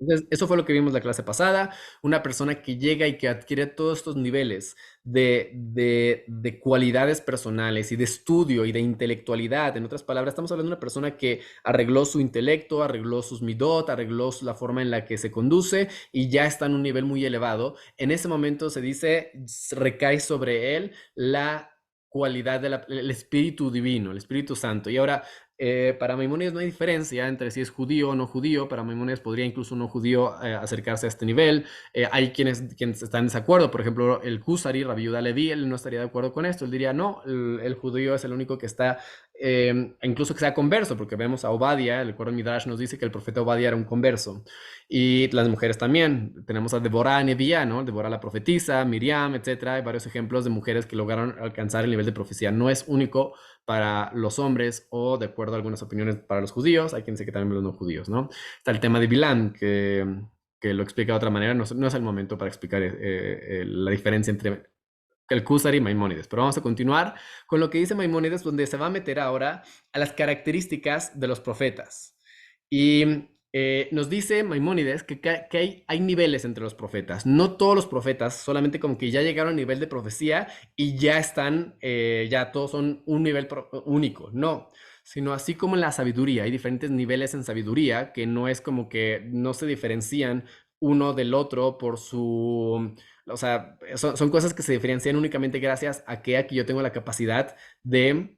Entonces, eso fue lo que vimos la clase pasada, una persona que llega y que adquiere todos estos niveles de cualidades personales y de estudio y de intelectualidad. En otras palabras, estamos hablando de una persona que arregló su intelecto, arregló sus midot, arregló la forma en la que se conduce y ya está en un nivel muy elevado. En ese momento se dice, recae sobre él la cualidad del espíritu divino, el Espíritu Santo. Y ahora, para Maimónides no hay diferencia entre si es judío o no judío. Para Maimónides podría incluso un no judío acercarse a este nivel. Hay quienes están en desacuerdo. Por ejemplo, el Kusari, Rabbi Yehuda Leví, él no estaría de acuerdo con esto. Él diría, no, el judío es el único que está, incluso que sea converso, porque vemos a Obadia, el Corán Midrash nos dice que el profeta Obadia era un converso. Y las mujeres también. Tenemos a Deborah Neviá, ¿no? Deborah la profetisa, Miriam, etcétera. Hay varios ejemplos de mujeres que lograron alcanzar el nivel de profecía. No es único para los hombres o, de acuerdo a algunas opiniones, para los judíos. Hay quien dice que también los no judíos, ¿no? Está el tema de Bilán, que lo explica de otra manera. No, no es el momento para explicar la diferencia entre el Kusari y Maimónides. Pero vamos a continuar con lo que dice Maimónides, donde se va a meter ahora a las características de los profetas. Y nos dice Maimónides que hay niveles entre los profetas. No todos los profetas, solamente como que ya llegaron a nivel de profecía y ya están, ya todos son un nivel único. No, sino así como en la sabiduría. Hay diferentes niveles en sabiduría que no es como que no se diferencian uno del otro por su... O sea, son cosas que se diferencian únicamente gracias a que aquí yo tengo la capacidad de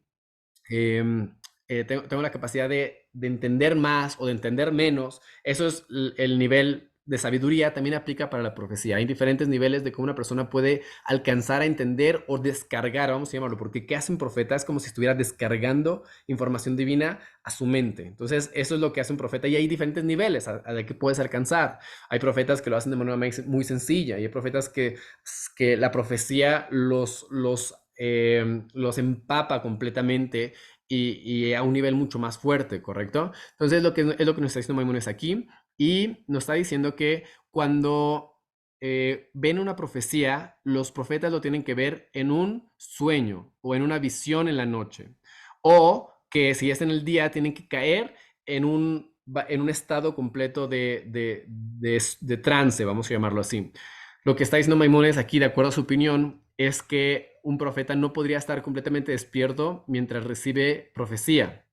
tengo la capacidad de entender más o de entender menos. Eso es el nivel de sabiduría. También aplica para la profecía. Hay diferentes niveles de cómo una persona puede alcanzar a entender o descargar, vamos a llamarlo, porque ¿qué hace un profeta? Es como si estuviera descargando información divina a su mente. Entonces, eso es lo que hace un profeta y hay diferentes niveles a que puedes alcanzar. Hay profetas que lo hacen de manera muy sencilla y hay profetas que la profecía los empapa completamente y a un nivel mucho más fuerte, ¿correcto? Entonces es lo que nos está diciendo Maimónides aquí y nos está diciendo que cuando ven una profecía, los profetas lo tienen que ver en un sueño o en una visión en la noche. O que si es en el día, tienen que caer en un estado completo de trance, vamos a llamarlo así. Lo que está diciendo Maimónides aquí, de acuerdo a su opinión, es que un profeta no podría estar completamente despierto mientras recibe profecía.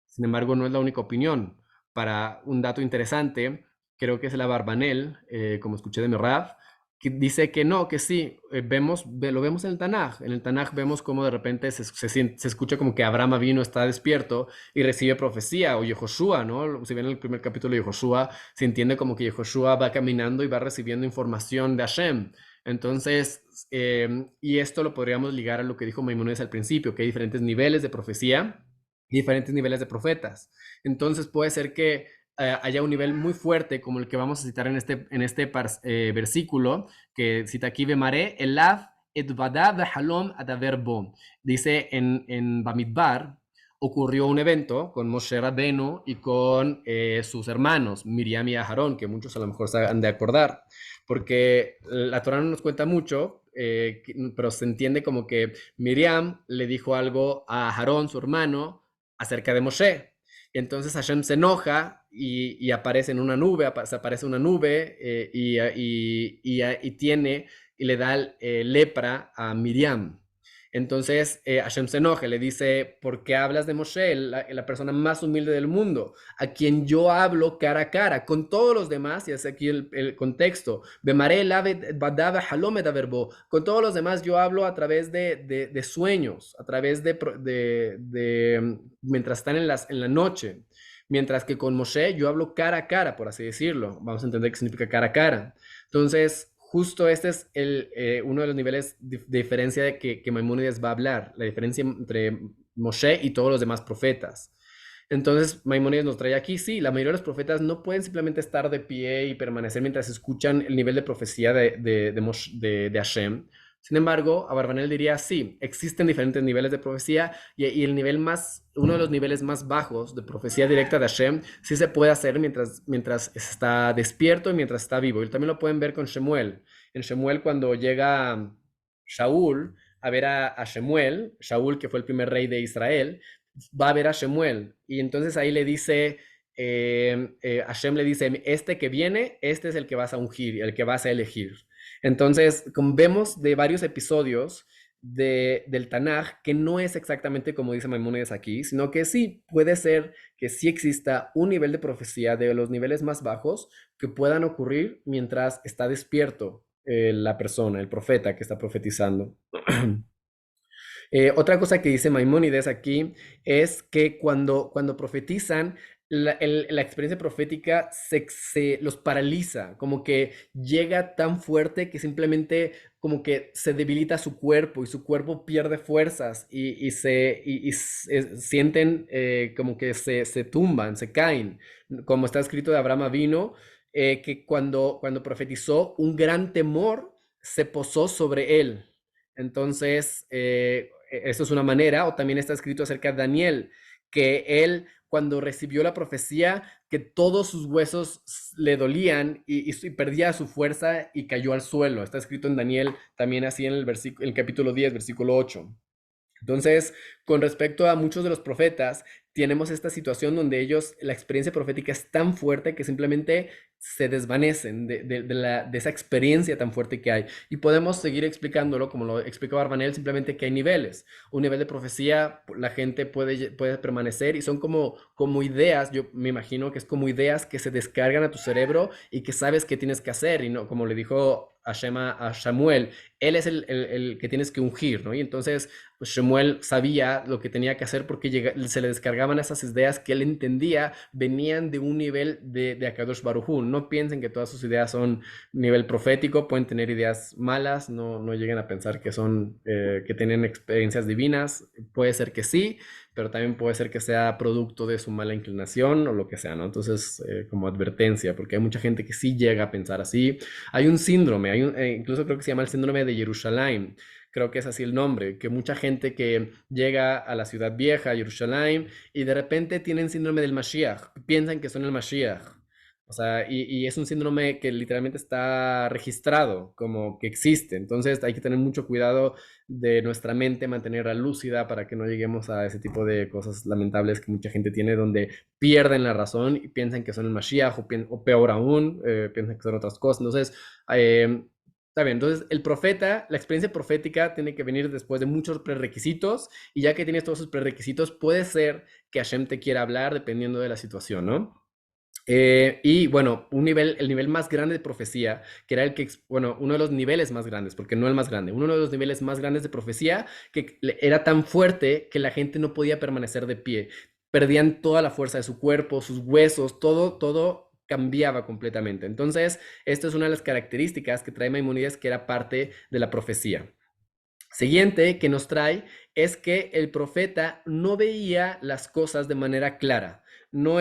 Sin embargo, no es la única opinión. Para un dato interesante, creo que es la Barbanel, como escuché de mi Rav, que dice que no, que sí, lo vemos en el Tanaj. En el Tanaj vemos cómo de repente se escucha como que Abraham vino, está despierto y recibe profecía, o Yehoshua, ¿no? Si ven el primer capítulo de Yehoshua, se entiende como que Yehoshua va caminando y va recibiendo información de Hashem. Entonces, y esto lo podríamos ligar a lo que dijo Maimónides al principio, que hay diferentes niveles de profecía y diferentes niveles de profetas. Entonces puede ser que haya un nivel muy fuerte como el que vamos a citar en este versículo que cita aquí Bemaré, Elav Edvadav Halom Adaverbo. Dice en Bamidbar, ocurrió un evento con Moshe Rabbeinu y con sus hermanos, Miriam y Aharón, que muchos a lo mejor se han de acordar, porque la Torah no nos cuenta mucho, pero se entiende como que Miriam le dijo algo a Aharón, su hermano, acerca de Moshe. Entonces Hashem se enoja y aparece en una nube, aparece una nube y tiene y le da lepra a Miriam. Entonces Hashem se enoja, le dice, ¿por qué hablas de Moshe, la persona más humilde del mundo, a quien yo hablo cara a cara, con todos los demás? Y es aquí el contexto. Con todos los demás yo hablo a través de sueños, a través mientras están en la noche. Mientras que con Moshe yo hablo cara a cara, por así decirlo. Vamos a entender qué significa cara a cara. Entonces, justo este es uno de los niveles de diferencia que Maimónides va a hablar, la diferencia entre Moshe y todos los demás profetas. Entonces, Maimónides nos trae aquí, sí, la mayoría de los profetas no pueden simplemente estar de pie y permanecer mientras escuchan el nivel de profecía de Hashem. Sin embargo, Abarbanel diría, sí, existen diferentes niveles de profecía y el nivel más, uno de los niveles más bajos de profecía directa de Hashem, sí se puede hacer mientras está despierto y mientras está vivo. Y también lo pueden ver con Shemuel. En Shemuel, cuando llega Shaul a ver a Shemuel, Shaul que fue el primer rey de Israel, va a ver a Shemuel y entonces ahí le dice, Hashem le dice, este que viene, este es el que vas a ungir, el que vas a elegir. Entonces, como vemos de varios episodios del Tanaj, que no es exactamente como dice Maimónides aquí, sino que sí, puede ser que sí exista un nivel de profecía de los niveles más bajos que puedan ocurrir mientras está despierto la persona, el profeta que está profetizando. Otra cosa que dice Maimónides aquí es que cuando profetizan, la experiencia profética los paraliza, como que llega tan fuerte que simplemente como que se debilita su cuerpo y su cuerpo pierde fuerzas sienten como que se tumban, se caen, como está escrito de Abraham Avino, que cuando profetizó un gran temor se posó sobre él. Entonces, eso es una manera, o también está escrito acerca de Daniel, que él cuando recibió la profecía, que todos sus huesos le dolían y perdía su fuerza y cayó al suelo. Está escrito en Daniel también así en el capítulo 10, versículo 8. Entonces, con respecto a muchos de los profetas, tenemos esta situación donde ellos, la experiencia profética es tan fuerte que simplemente se desvanecen de esa experiencia tan fuerte que hay. Y podemos seguir explicándolo, como lo explicó Barbanel, simplemente que hay niveles. Un nivel de profecía, la gente puede permanecer y son como ideas, yo me imagino que es como ideas que se descargan a tu cerebro y que sabes qué tienes que hacer. Y no, como le dijo a Samuel, él es el que tienes que ungir, ¿no? Y entonces pues Shemuel sabía lo que tenía que hacer porque se le descargaban esas ideas que él entendía venían de un nivel de Akadosh Baruj Hu. No piensen que todas sus ideas son nivel profético, pueden tener ideas malas, no lleguen a pensar que que tienen experiencias divinas. Puede ser que sí, pero también puede ser que sea producto de su mala inclinación o lo que sea, ¿no? Entonces, como advertencia, porque hay mucha gente que sí llega a pensar así. Hay un síndrome, incluso creo que se llama el síndrome de Jerusalén, creo que es así el nombre, que mucha gente que llega a la ciudad vieja, a Jerusalén, y de repente tienen síndrome del Mashiach, piensan que son el Mashiach. O sea, y es un síndrome que literalmente está registrado como que existe. Entonces hay que tener mucho cuidado de nuestra mente, mantenerla lúcida para que no lleguemos a ese tipo de cosas lamentables que mucha gente tiene, donde pierden la razón y piensan que son el Mashiach o peor aún, piensan que son otras cosas. Entonces, está bien, entonces el profeta, la experiencia profética tiene que venir después de muchos prerequisitos y ya que tienes todos esos prerequisitos, puede ser que Hashem te quiera hablar dependiendo de la situación, ¿no? Y bueno, el nivel más grande de profecía, que era bueno, uno de los niveles más grandes, porque no el más grande, uno de los niveles más grandes de profecía, que era tan fuerte que la gente no podía permanecer de pie. Perdían toda la fuerza de su cuerpo, sus huesos, todo cambiaba completamente. Entonces, esto es una de las características que trae Maimónides, que era parte de la profecía. Siguiente que nos trae es que el profeta no veía las cosas de manera clara. No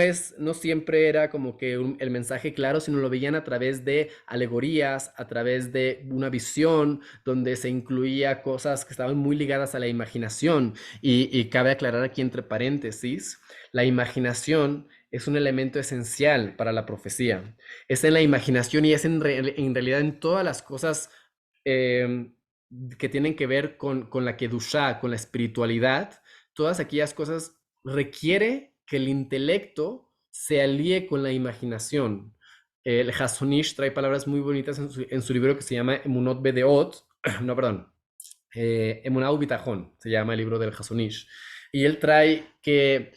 siempre era como que el mensaje claro, sino lo veían a través de alegorías, a través de una visión donde se incluía cosas que estaban muy ligadas a la imaginación. Y cabe aclarar aquí entre paréntesis, la imaginación es un elemento esencial para la profecía. Es en la imaginación y es en realidad en todas las cosas eh, que tienen que ver con la Kedushá, con la espiritualidad, todas aquellas cosas requiere que el intelecto se alíe con la imaginación. El Hasonish trae palabras muy bonitas en su libro que se llama Emunot Bedeot, no, perdón, Emunah Bitajón, se llama el libro del Hasonish. Y él trae que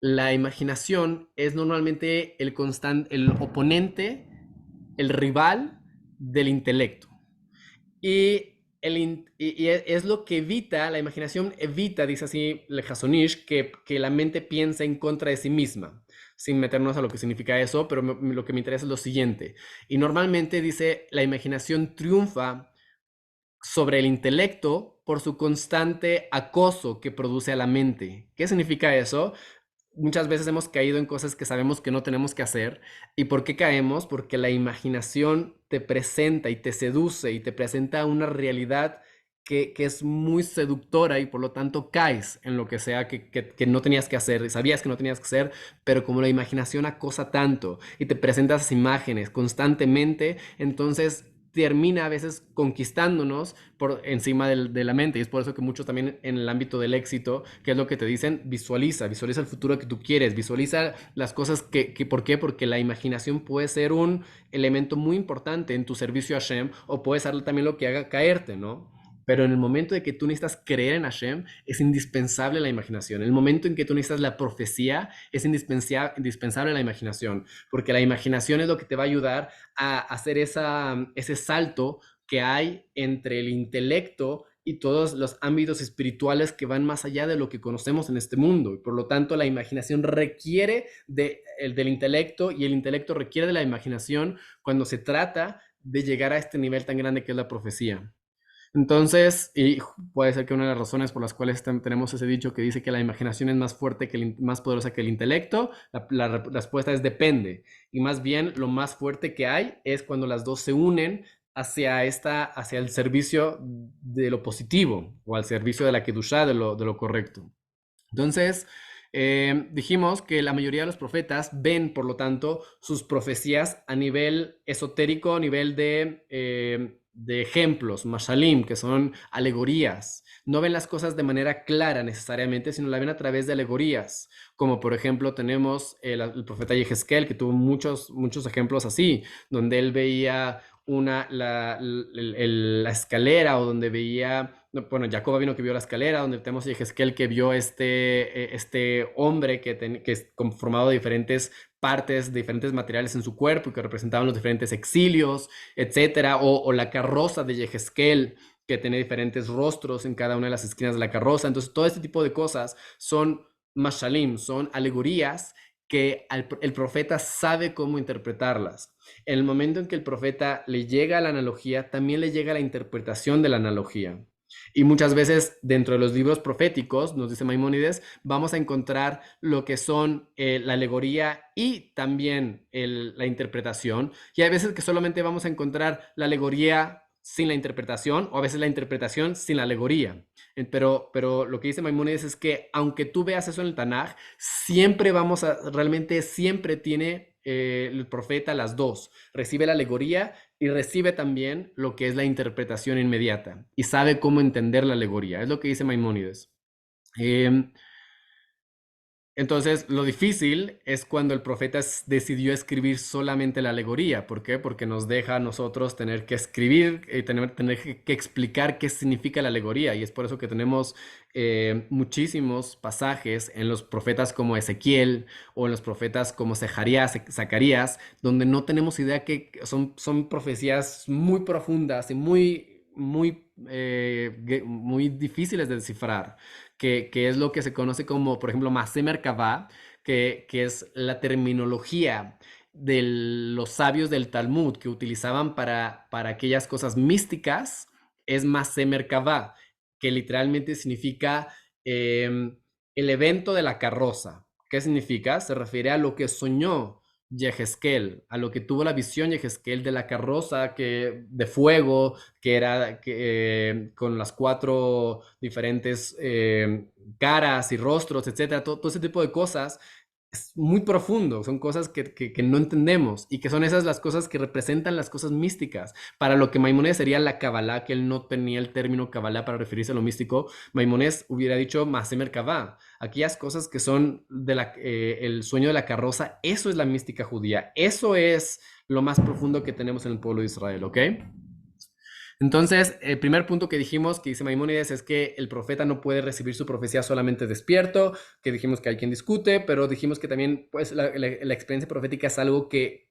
la imaginación es normalmente el oponente, el rival del intelecto. Y es lo que evita, la imaginación evita, dice así el Hasonish, que la mente piense en contra de sí misma, sin meternos a lo que significa eso, pero lo que me interesa es lo siguiente. Y normalmente dice, la imaginación triunfa sobre el intelecto por su constante acoso que produce a la mente. ¿Qué significa eso? Muchas veces hemos caído en cosas que sabemos que no tenemos que hacer. ¿Y por qué caemos? Porque la imaginación te presenta y te seduce y te presenta una realidad que es muy seductora y por lo tanto caes en lo que sea que no tenías que hacer, sabías que no tenías que hacer, pero como la imaginación acosa tanto y te presenta esas imágenes constantemente, entonces termina a veces conquistándonos por encima de la mente. Y es por eso que muchos también en el ámbito del éxito, que es lo que te dicen, visualiza el futuro que tú quieres, visualiza las cosas ¿por qué? Porque la imaginación puede ser un elemento muy importante en tu servicio a Hashem, o puede ser también lo que haga caerte, ¿no? Pero en el momento de que tú necesitas creer en Hashem, es indispensable la imaginación. En el momento en que tú necesitas la profecía, es indispensable la imaginación, porque la imaginación es lo que te va a ayudar a hacer ese salto que hay entre el intelecto y todos los ámbitos espirituales que van más allá de lo que conocemos en este mundo. Y por lo tanto, la imaginación requiere del intelecto, y el intelecto requiere de la imaginación cuando se trata de llegar a este nivel tan grande que es la profecía. Entonces, y puede ser que una de las razones por las cuales tenemos ese dicho que dice que la imaginación es más fuerte más poderosa que el intelecto, la respuesta es depende. Y más bien lo más fuerte que hay es cuando las dos se unen hacia el servicio de lo positivo, o al servicio de la kedushá, de lo correcto. Entonces, dijimos que la mayoría de los profetas ven, por lo tanto, sus profecías a nivel esotérico, a nivel de ejemplos, mashalim, que son alegorías. No ven las cosas de manera clara necesariamente, sino la ven a través de alegorías. Como por ejemplo tenemos el profeta Yehezkel, que tuvo muchos ejemplos así, donde él veía la escalera, o donde veía, bueno, Jacob vino que vio la escalera, donde tenemos a Yehezkel que vio este hombre que es conformado de diferentes partes, de diferentes materiales en su cuerpo, y que representaban los diferentes exilios, etcétera, o la carroza de Yehezkel, que tiene diferentes rostros en cada una de las esquinas de la carroza. Entonces, todo este tipo de cosas son mashalim, son alegorías que el profeta sabe cómo interpretarlas. En el momento en que el profeta le llega a la analogía, también le llega la interpretación de la analogía. Y muchas veces dentro de los libros proféticos, nos dice Maimónides, vamos a encontrar lo que son la alegoría y también la interpretación. Y hay veces que solamente vamos a encontrar la alegoría sin la interpretación, o a veces la interpretación sin la alegoría. Pero lo que dice Maimónides es que aunque tú veas eso en el Tanaj, realmente siempre tiene el profeta las dos. Recibe la alegoría y recibe también lo que es la interpretación inmediata, y sabe cómo entender la alegoría. Es lo que dice Maimónides. Entonces, lo difícil es cuando el profeta decidió escribir solamente la alegoría. ¿Por qué? Porque nos deja a nosotros tener que escribir, tener que explicar qué significa la alegoría. Y es por eso que tenemos muchísimos pasajes en los profetas como Ezequiel, o en los profetas como Zacarías, donde no tenemos idea, que son profecías muy profundas y muy difíciles de descifrar, que es lo que se conoce como, por ejemplo, Masé Merkavá, que es la terminología de los sabios del Talmud que utilizaban para aquellas cosas místicas. Es Masé Merkavá, que literalmente significa el evento de la carroza. ¿Qué significa? Se refiere a lo que soñó Yehezkel, a lo que tuvo la visión Yehezkel de la carroza de fuego, con las cuatro diferentes caras y rostros, etcétera. Todo ese tipo de cosas es muy profundo, son cosas que no entendemos, y que son esas las cosas que representan las cosas místicas. Para lo que Maimónides sería la Kabbalah, que él no tenía el término Kabbalah para referirse a lo místico, Maimónides hubiera dicho Masemer Kavá, aquellas cosas que son el sueño de la carroza. Eso es la mística judía, eso es lo más profundo que tenemos en el pueblo de Israel, ¿ok? Entonces, el primer punto que dijimos, que dice Maimónides, es que el profeta no puede recibir su profecía solamente despierto, que dijimos que hay quien discute, pero dijimos que también, pues, la experiencia profética es algo que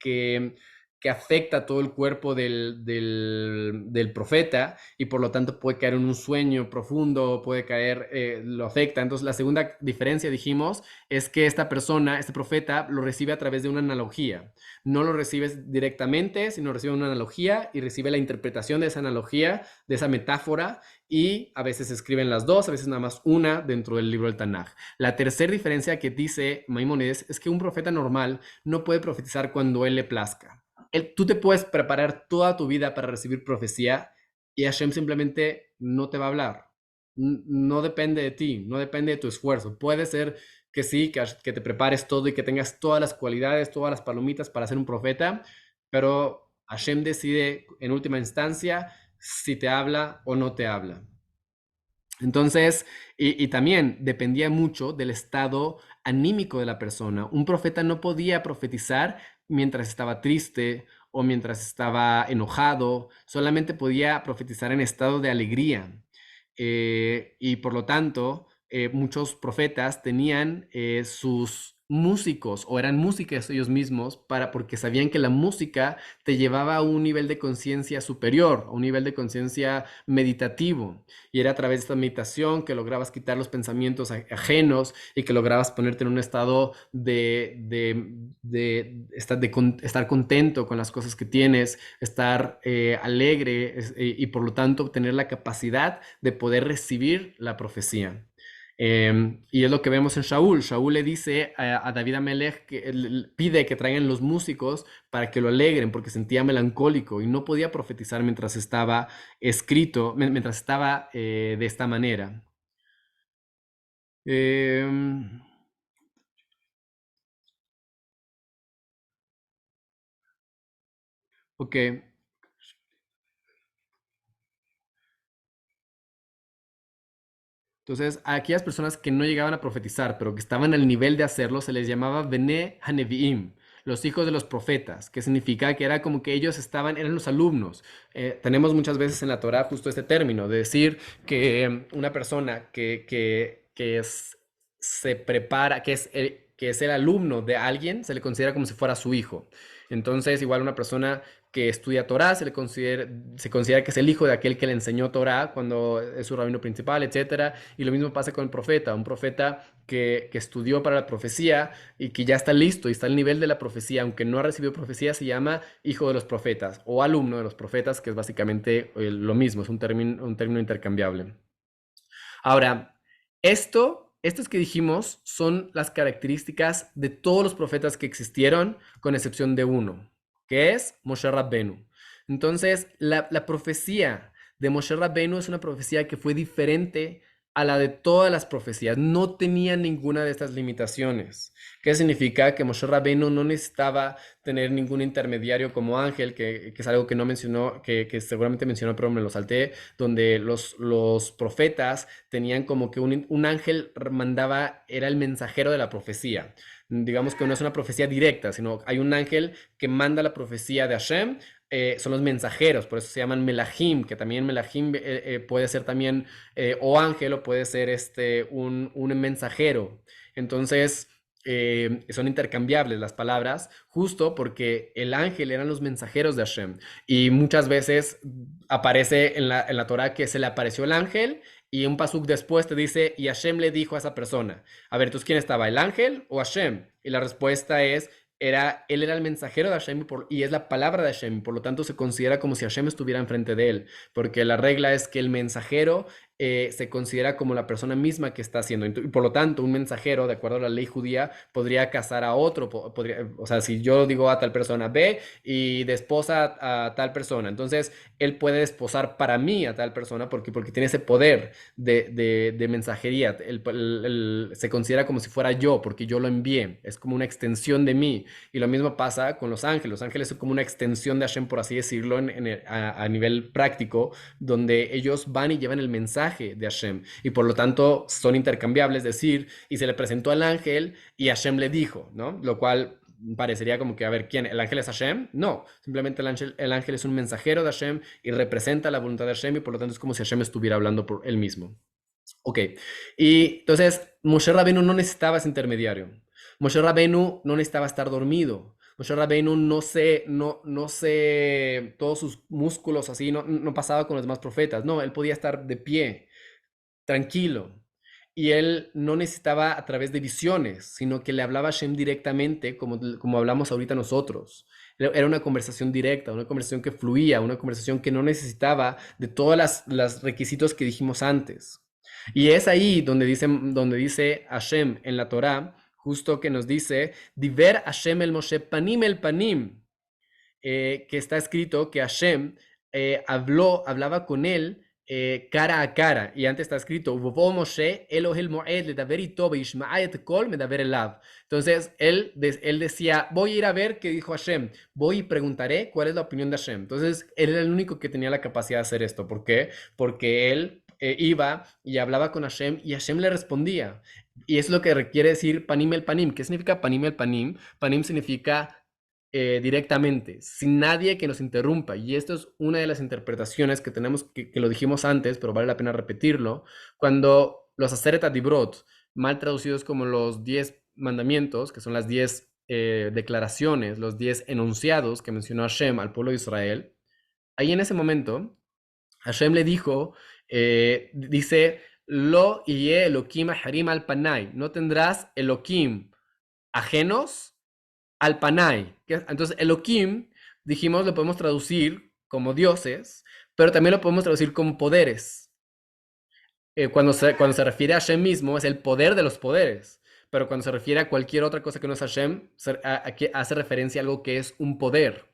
afecta a todo el cuerpo del profeta, y por lo tanto puede caer en un sueño profundo, puede caer, lo afecta. Entonces, la segunda diferencia, dijimos, es que esta persona, este profeta, lo recibe a través de una analogía. No lo recibes directamente, sino recibe una analogía, y recibe la interpretación de esa analogía, de esa metáfora, y a veces escriben las dos, a veces nada más una dentro del libro del Tanaj. La tercera diferencia que dice Maimónides es que un profeta normal no puede profetizar cuando él le plazca. Tú te puedes preparar toda tu vida para recibir profecía, y Hashem simplemente no te va a hablar. No depende de ti, no depende de tu esfuerzo. Puede ser que sí, que te prepares todo y que tengas todas las cualidades, todas las palomitas para ser un profeta, pero Hashem decide en última instancia si te habla o no te habla. Entonces, y también dependía mucho del estado anímico de la persona. Un profeta no podía profetizar mientras estaba triste o mientras estaba enojado, solamente podía profetizar en estado de alegría. Y por lo tanto, muchos profetas tenían sus músicos o eran músicos ellos mismos porque sabían que la música te llevaba a un nivel de conciencia superior, a un nivel de conciencia meditativo. Y era a través de esta meditación que lograbas quitar los pensamientos ajenos y que lograbas ponerte en un estado de estar contento con las cosas que tienes, estar alegre y por lo tanto tener la capacidad de poder recibir la profecía. Y es lo que vemos en Shaul. Shaul le dice a David Amelech que pide que traigan los músicos para que lo alegren porque sentía melancólico y no podía profetizar mientras estaba escrito, mientras estaba de esta manera. Em, ok, entonces a aquellas personas que no llegaban a profetizar, pero que estaban al nivel de hacerlo, se les llamaba Bene Haneviim, los hijos de los profetas, que significa que era como que ellos eran los alumnos. Tenemos muchas veces en la Torah justo este término, de decir que una persona se prepara, que es el alumno de alguien, se le considera como si fuera su hijo. Entonces, igual una persona que estudia Torah se considera que es el hijo de aquel que le enseñó Torah cuando es su rabino principal, etcétera. Y lo mismo pasa con el profeta, un profeta que estudió para la profecía y que ya está listo y está al nivel de la profecía, aunque no ha recibido profecía, se llama hijo de los profetas o alumno de los profetas, que es básicamente lo mismo, es un término intercambiable. Ahora, estos que dijimos son las características de todos los profetas que existieron, con excepción de uno, que es Moshe Rabbenu. Entonces, la profecía de Moshe Rabbenu es una profecía que fue diferente a la de todas las profecías. No tenía ninguna de estas limitaciones. ¿Qué significa? Que Moshe Rabbenu no necesitaba tener ningún intermediario como ángel, que es algo que no mencionó, que seguramente mencionó, pero me lo salté, donde los profetas tenían como que un ángel mandaba, era el mensajero de la profecía. Digamos que no es una profecía directa, sino hay un ángel que manda la profecía de Hashem. Son los mensajeros, por eso se llaman melahim, que también melahim puede ser también o ángel o puede ser un mensajero. Entonces, son intercambiables las palabras, justo porque el ángel eran los mensajeros de Hashem. Y muchas veces aparece en la Torah que se le apareció el ángel y un pasuk después te dice, y Hashem le dijo a esa persona, a ver, ¿tú quién estaba, el ángel o Hashem? Y la respuesta es, él era el mensajero de Hashem y es la palabra de Hashem, por lo tanto se considera como si Hashem estuviera enfrente de él, porque la regla es que el mensajero se considera como la persona misma que está haciendo. Y por lo tanto, un mensajero, de acuerdo a la ley judía, podría casar a otro. O sea, si yo digo a tal persona ve y desposa a tal persona, entonces él puede desposar para mí a tal persona porque tiene ese poder de mensajería. Se considera como si fuera yo, porque yo lo envié. Es como una extensión de mí. Y lo mismo pasa con los ángeles. Los ángeles son como una extensión de Hashem, por así decirlo, a nivel práctico, donde ellos van y llevan el mensaje de Hashem. Y por lo tanto son intercambiables, es decir, y se le presentó al ángel y Hashem le dijo, ¿no? Lo cual parecería como que, a ver, ¿quién? ¿El ángel es Hashem? No, simplemente el ángel es un mensajero de Hashem y representa la voluntad de Hashem y por lo tanto es como si Hashem estuviera hablando por él mismo. Ok, y entonces Moshe Rabbeinu no necesitaba ese intermediario. Moshe Rabbeinu no necesitaba estar dormido. Moshe Rabbeinu no se, todos sus músculos así, no pasaba con los demás profetas. No, él podía estar de pie, tranquilo. Y él no necesitaba a través de visiones, sino que le hablaba a Shem directamente, como hablamos ahorita nosotros. Era una conversación directa, una conversación que fluía, una conversación que no necesitaba de todos los requisitos que dijimos antes. Y es ahí donde dice Hashem en la Torá, justo que nos dice, Diver Hashem el panim, que está escrito que Hashem hablaba con él cara a cara. Y antes está escrito, "Uvo Moshe, Elohel Moed, ledaber ito, beishma'a et kol, medaber elav". Entonces, él decía, voy a ir a ver qué dijo Hashem, voy y preguntaré cuál es la opinión de Hashem. Entonces, él era el único que tenía la capacidad de hacer esto. ¿Por qué? Porque él iba y hablaba con Hashem y Hashem le respondía. Y es lo que requiere decir panim el panim. ¿Qué significa panim el panim? Panim significa directamente, sin nadie que nos interrumpa. Y esto es una de las interpretaciones que tenemos, que lo dijimos antes, pero vale la pena repetirlo, cuando los Aseret Adibrot, mal traducidos como los 10 mandamientos, que son las 10 declaraciones, los 10 enunciados que mencionó Hashem al pueblo de Israel, ahí en ese momento, Hashem le dijo, dice, Lo yeh Elohim harim al panay, no tendrás Elohim ajenos al panay. Entonces, Elohim, dijimos, lo podemos traducir como dioses, pero también lo podemos traducir como poderes. Cuando se refiere a Hashem mismo, es el poder de los poderes. Pero cuando se refiere a cualquier otra cosa que no es Hashem, hace referencia a algo que es un poder.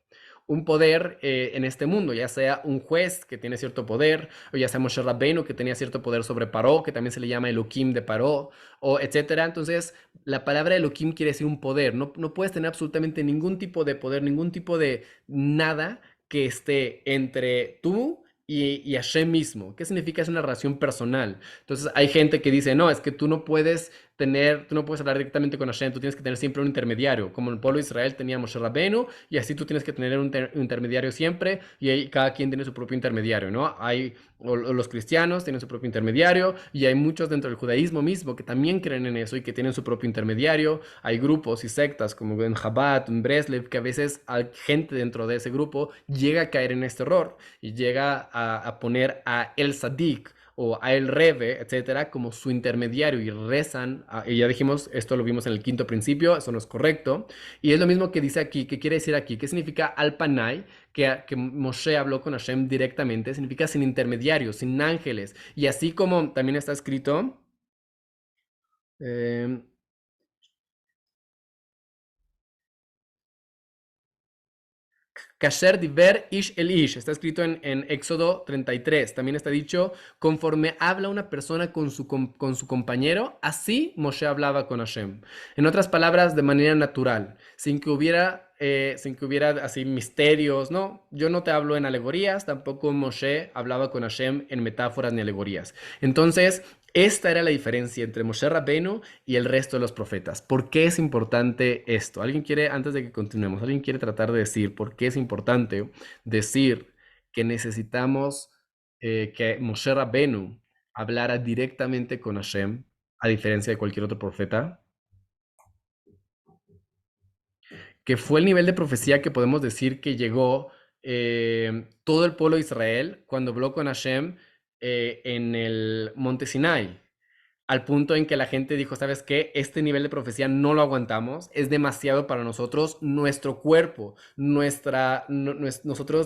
Un poder en este mundo, ya sea un juez que tiene cierto poder, o ya sea Moshe Rabbeinu que tenía cierto poder sobre Paró, que también se le llama Elohim de Paró, o etcétera. Entonces, la palabra Elohim quiere decir un poder. No, no puedes tener absolutamente ningún tipo de poder, ningún tipo de nada que esté entre tú y Hashem mismo. ¿Qué significa? Es una relación personal. Entonces hay gente que dice, no, es que tú no puedes hablar directamente con Hashem, tú tienes que tener siempre un intermediario, como el pueblo de Israel tenía Moshe Rabbeinu, y así tú tienes que tener un intermediario siempre, y ahí cada quien tiene su propio intermediario, ¿no? O los cristianos tienen su propio intermediario, y hay muchos dentro del judaísmo mismo que también creen en eso y que tienen su propio intermediario. Hay grupos y sectas como en Chabad, en Breslev, que a veces hay gente dentro de ese grupo llega a caer en este error y llega a poner a El Sadik o a El Rebe, etcétera, como su intermediario y rezan, y ya dijimos, esto lo vimos en el quinto principio, eso no es correcto, y es lo mismo que dice aquí, ¿qué quiere decir aquí? ¿Qué significa Alpanay? Que Moshe habló con Hashem directamente, significa sin intermediarios, sin ángeles, y así como también está escrito, eh, Kasher diver ish el ish. Está escrito en Éxodo 33. También está dicho, conforme habla una persona con su compañero, así Moshe hablaba con Hashem. En otras palabras, de manera natural, sin que hubiera así misterios, ¿no? Yo no te hablo en alegorías, tampoco Moshe hablaba con Hashem en metáforas ni alegorías. Entonces, esta era la diferencia entre Moshe Rabbeinu y el resto de los profetas. ¿Por qué es importante esto? ¿Alguien quiere, antes de que continuemos, alguien quiere tratar de decir por qué es importante decir que necesitamos que Moshe Rabbeinu hablara directamente con Hashem, a diferencia de cualquier otro profeta? Que fue el nivel de profecía que podemos decir que llegó todo el pueblo de Israel cuando habló con Hashem en el monte Sinai, al punto en que la gente dijo, ¿sabes qué? Este nivel de profecía no lo aguantamos, es demasiado para nosotros, nuestro cuerpo, nosotros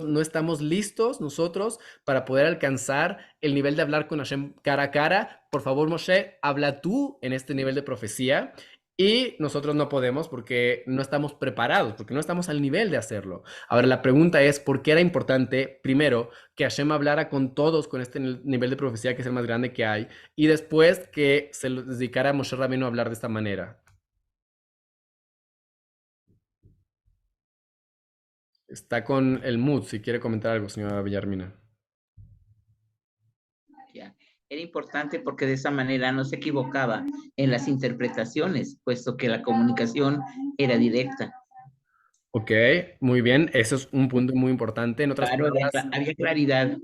no estamos listos, nosotros, para poder alcanzar el nivel de hablar con Hashem cara a cara. Por favor, Moshe, habla tú en este nivel de profecía. Y nosotros no podemos porque no estamos preparados, porque no estamos al nivel de hacerlo. Ahora, la pregunta es, ¿por qué era importante, primero, que Hashem hablara con todos con este nivel de profecía que es el más grande que hay? Y después que se lo dedicara a Moshe Rabbeinu a hablar de esta manera. Está con el mood, si quiere comentar algo, señora Villarmina. Ya. Era importante porque de esa manera no se equivocaba en las interpretaciones, puesto que la comunicación era directa. Ok, muy bien. Eso es un punto muy importante. En otras Claro, palabras, había claridad.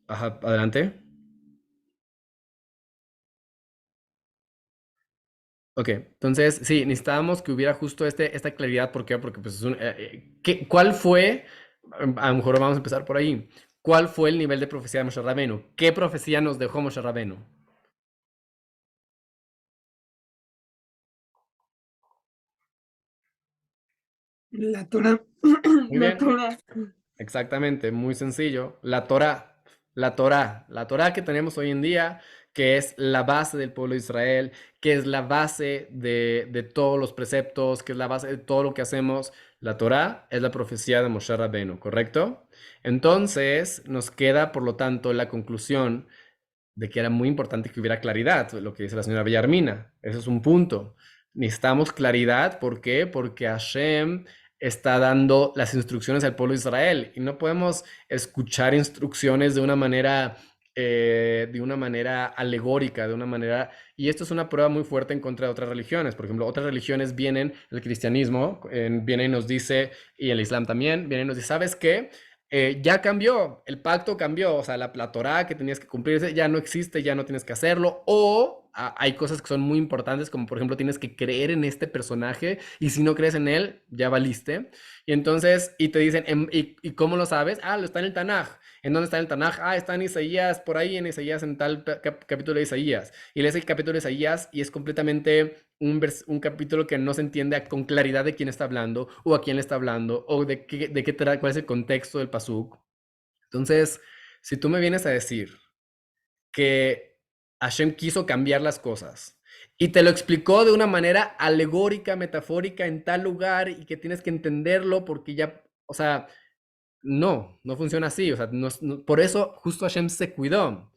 ajá, adelante. Ok, entonces sí, necesitábamos que hubiera justo esta claridad. ¿Por qué? Porque pues ¿cuál fue? A lo mejor vamos a empezar por ahí. ¿Cuál fue el nivel de profecía de Moshe Rabbeinu? ¿Qué profecía nos dejó Moshe Rabbeinu? La Torah. Muy La bien. Torah. Exactamente, muy sencillo. La Torá que tenemos hoy en día, que es la base del pueblo de Israel, que es la base de todos los preceptos, que es la base de todo lo que hacemos. La Torá es la profecía de Moshe Rabbeinu, ¿correcto? Entonces, nos queda, por lo tanto, la conclusión de que era muy importante que hubiera claridad, lo que dice la señora Villarmina. Ese es un punto. Necesitamos claridad, ¿por qué? Porque Hashem está dando las instrucciones al pueblo de Israel y no podemos escuchar instrucciones de una manera alegórica, de una manera... Y esto es una prueba muy fuerte en contra de otras religiones. Por ejemplo, otras religiones vienen, el cristianismo viene y nos dice, y el islam también, viene y nos dice, ¿sabes qué? Ya cambió, el pacto cambió, o sea, la Torá que tenías que cumplirse ya no existe, ya no tienes que hacerlo, o hay cosas que son muy importantes, como por ejemplo tienes que creer en este personaje, y si no crees en él, ya valiste. Y entonces, y te dicen, ¿y cómo lo sabes? Ah, lo está en el Tanaj. ¿En dónde está en el Tanaj? Ah, está en Isaías, por ahí en Isaías, en tal capítulo de Isaías. Y lees el capítulo de Isaías y es completamente un capítulo que no se entiende con claridad de quién está hablando, o a quién le está hablando, o cuál es el contexto del pasuk. Entonces, si tú me vienes a decir que Hashem quiso cambiar las cosas y te lo explicó de una manera alegórica, metafórica, en tal lugar y que tienes que entenderlo porque ya, o sea, no funciona así. O sea, por eso justo Hashem se cuidó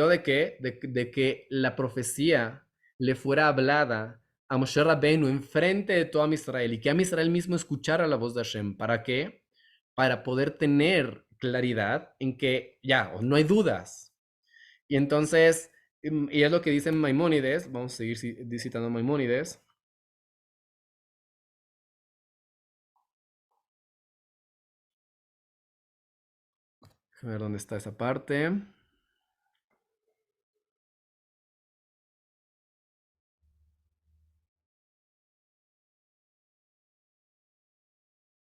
de que, de que la profecía le fuera hablada a Moshe Rabbeinu enfrente de todo Israel y que Israel mismo escuchara la voz de Hashem. ¿Para qué? Para poder tener claridad en que ya, no hay dudas. Y entonces, y es lo que dice Maimónides, vamos a seguir citando Maimónides. A ver dónde está esa parte.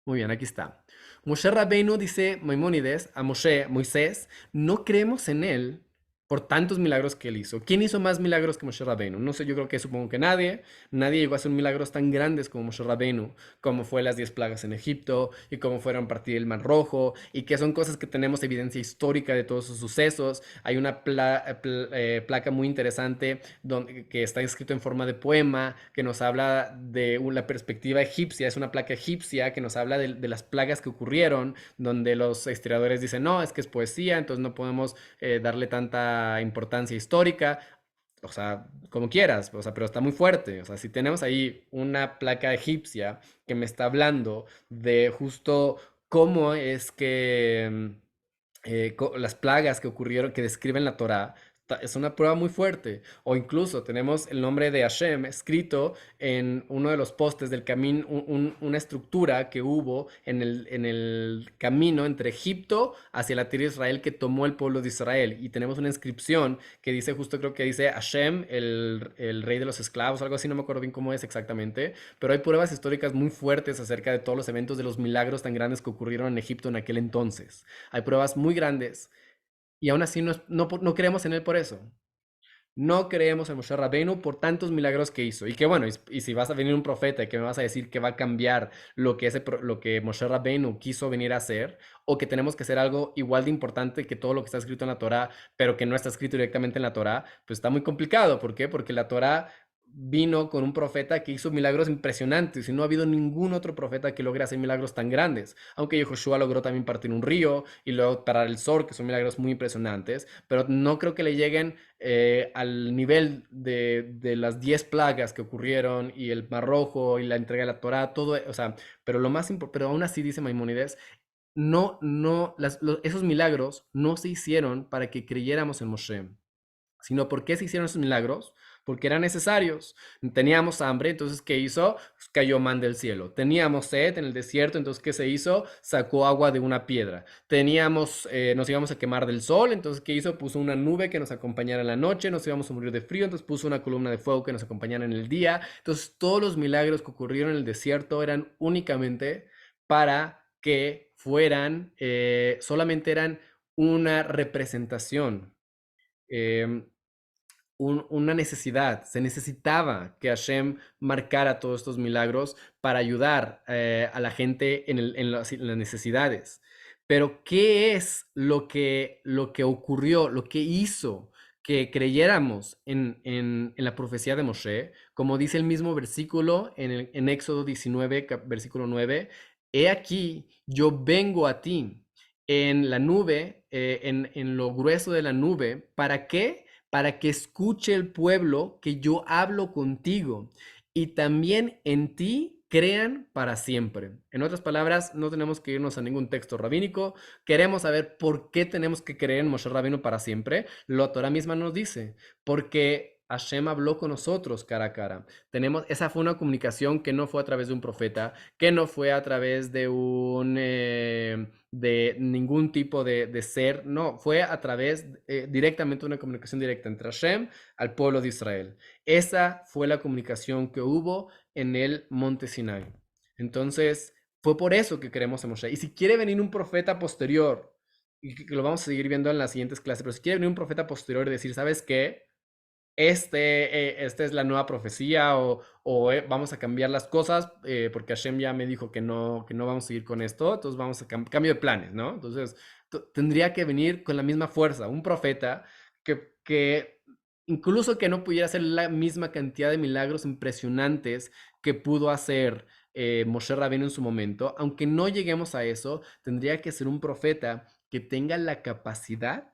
Muy bien, aquí está. Moshe Rabbeinu dice Maimónides a Moisés, no creemos en él por tantos milagros que él hizo. ¿Quién hizo más milagros que Moshe Rabbeinu? No sé, yo creo que supongo que nadie. Nadie llegó a hacer milagros tan grandes como Moshe Rabbeinu, como fue las 10 plagas en Egipto y cómo fueron partir el Mar Rojo y que son cosas que tenemos evidencia histórica de todos esos sucesos. Hay una placa muy interesante que está escrito en forma de poema que nos habla de una perspectiva egipcia. Es una placa egipcia que nos habla de las plagas que ocurrieron, donde los historiadores dicen, no, es que es poesía, entonces no podemos darle tanta importancia histórica. O sea, como quieras, o sea, pero está muy fuerte. O sea, si tenemos ahí una placa egipcia que me está hablando de justo cómo es que las plagas que ocurrieron, que describen la Torá, es una prueba muy fuerte. O incluso tenemos el nombre de Hashem escrito en uno de los postes del camino, una estructura que hubo en el camino entre Egipto hacia la tierra de Israel que tomó el pueblo de Israel. Y tenemos una inscripción que dice, justo creo que dice Hashem, el rey de los esclavos, algo así, no me acuerdo bien cómo es exactamente, pero hay pruebas históricas muy fuertes acerca de todos los eventos, de los milagros tan grandes que ocurrieron en Egipto en aquel entonces. Hay pruebas muy grandes y aún así no creemos en él por eso. No creemos en Moshe Rabbeinu por tantos milagros que hizo. Y que bueno, y si vas a venir un profeta y que me vas a decir que va a cambiar lo que Moshe Rabbeinu quiso venir a hacer, o que tenemos que hacer algo igual de importante que todo lo que está escrito en la Torá, pero que no está escrito directamente en la Torá, pues está muy complicado. ¿Por qué? Porque la Torá vino con un profeta que hizo milagros impresionantes y no ha habido ningún otro profeta que logre hacer milagros tan grandes, aunque Yehoshua logró también partir un río y luego parar el sol, que son milagros muy impresionantes, pero no creo que le lleguen al nivel de las 10 plagas que ocurrieron y el Mar Rojo y la entrega de la Torá, todo, o sea, pero lo más pero aún así dice Maimónides, esos milagros no se hicieron para que creyéramos en Moshe, sino porque se hicieron esos milagros, porque eran necesarios. Teníamos hambre, entonces ¿qué hizo? Cayó man del cielo. Teníamos sed en el desierto, entonces ¿qué se hizo? Sacó agua de una piedra. Nos íbamos a quemar del sol, entonces ¿qué hizo? Puso una nube que nos acompañara en la noche, nos íbamos a morir de frío, entonces puso una columna de fuego que nos acompañara en el día. Entonces todos los milagros que ocurrieron en el desierto eran únicamente para que solamente eran una representación, eh, una necesidad. Se necesitaba que Hashem marcara todos estos milagros para ayudar a la gente en las necesidades. Pero ¿qué es lo que ocurrió, lo que hizo que creyéramos en la profecía de Moshe, como dice el mismo versículo en Éxodo 19, versículo 9, he aquí, yo vengo a ti en la nube, en lo grueso de la nube. ¿Para qué? Para que escuche el pueblo que yo hablo contigo y también en ti crean para siempre. En otras palabras, no tenemos que irnos a ningún texto rabínico. Queremos saber por qué tenemos que creer en Moshe Rabino para siempre. La Torah misma nos dice, porque Hashem habló con nosotros cara a cara. Esa fue una comunicación que no fue a través de un profeta, que no fue a través de ningún tipo de ser, no, fue a través directamente una comunicación directa entre Hashem al pueblo de Israel. Esa fue la comunicación que hubo en el monte Sinai. Entonces, fue por eso que queremos a Moshe. Y si quiere venir un profeta posterior, y que lo vamos a seguir viendo en las siguientes clases, pero si quiere venir un profeta posterior y decir, ¿sabes qué? Esta es la nueva profecía o vamos a cambiar las cosas porque Hashem ya me dijo que no vamos a seguir con esto, entonces vamos a cambio de planes, ¿no? Entonces tendría que venir con la misma fuerza, un profeta que incluso que no pudiera hacer la misma cantidad de milagros impresionantes que pudo hacer Moshe Rabbeinu en su momento, aunque no lleguemos a eso, tendría que ser un profeta que tenga la capacidad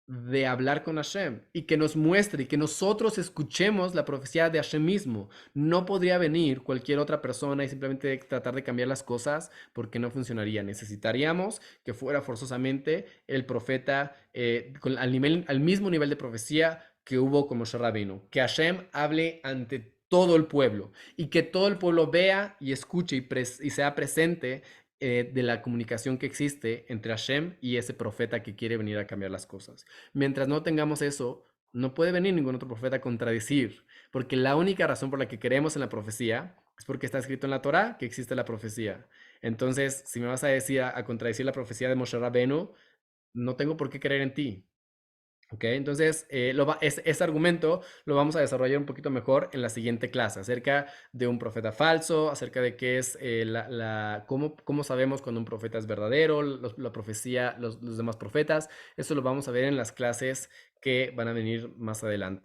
de hablar con Hashem y que nos muestre y que nosotros escuchemos la profecía de Hashem mismo. No podría venir cualquier otra persona y simplemente tratar de cambiar las cosas porque no funcionaría. Necesitaríamos que fuera forzosamente el profeta al mismo nivel de profecía que hubo con Moshe Rabbeinu. Que Hashem hable ante todo el pueblo y que todo el pueblo vea y escuche y sea presente de la comunicación que existe entre Hashem y ese profeta que quiere venir a cambiar las cosas. Mientras no tengamos eso, no puede venir ningún otro profeta a contradecir, porque la única razón por la que creemos en la profecía es porque está escrito en la Torá que existe la profecía. Entonces, si me vas a decir a contradecir la profecía de Moshe Rabbeinu, no tengo por qué creer en ti. ¿Ok? Entonces, ese argumento lo vamos a desarrollar un poquito mejor en la siguiente clase, acerca de un profeta falso, acerca de qué es cómo sabemos cuando un profeta es verdadero, la profecía, los demás profetas. Eso lo vamos a ver en las clases que van a venir más adelante.